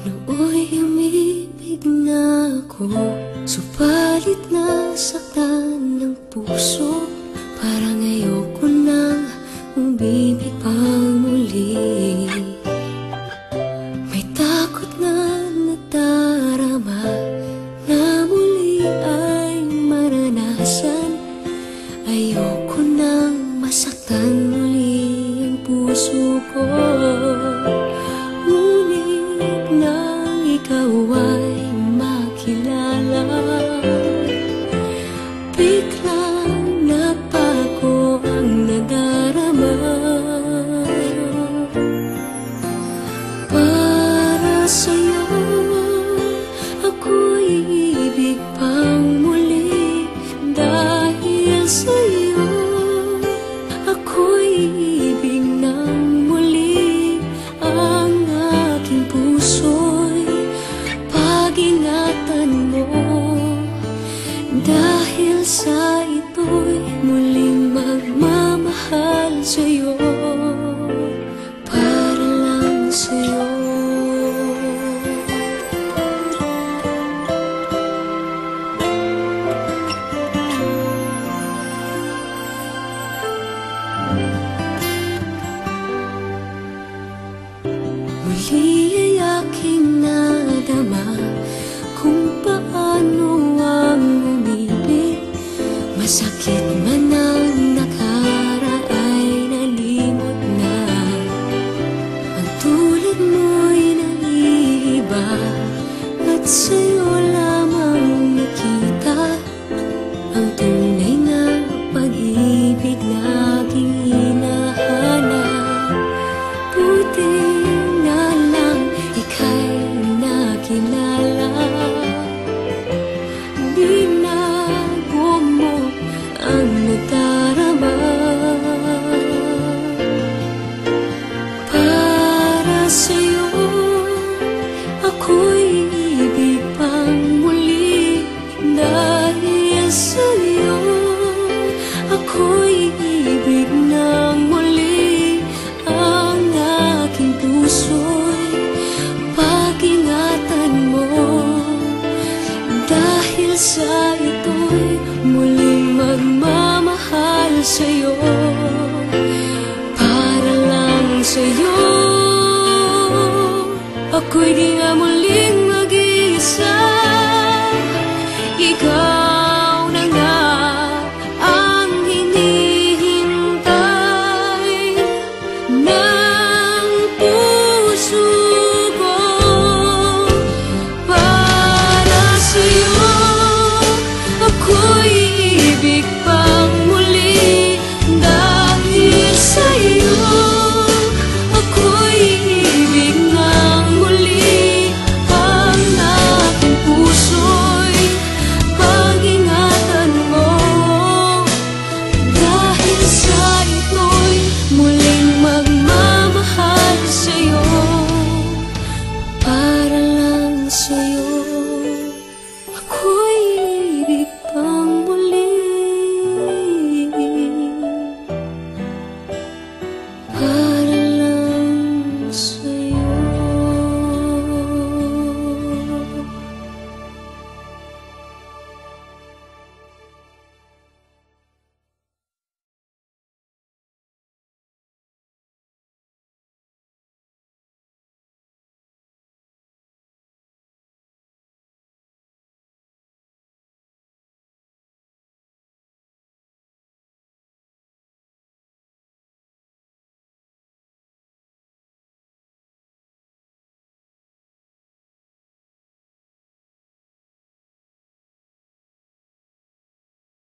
Nooy umibig na ako, subalit nasaktan ng puso. Parang ayoko nang umibig pang muli. May takot na nadarama na muli ay maranasan. Ayoko nang masaktan muli ang puso ko. Ngunit nang ikaw ay makilala, biglang nagbago ang nadarama. Para sa'yo ako'y ibig pang muli. Dahil sa'yo ako'y ibig ng muli. Ang aking puso'y pag-ingatan mo. Dahil sa ito'y muling magmamahal sa'yo, para lang sa'yo. Muli ay aking nadama kung paano ang umibig. Masakit man ang nakaraan nalimot na. Ang tulad mo'y naiiba at sa'yo lamang nakita ang tunay na pag-ibig na aking hinahanap. Buti na lang ika'y nakilala. Binago mo ang nadarama. Para sa'yo ako'y ibig pang muli. Dahil sa'yo ako'y ibig ng muli. Ang aking puso'y pag-ingatan mo. Dahil sa ito'y muling magmamahal sa'yo, para lang sa'yo. Ako'y di nga muli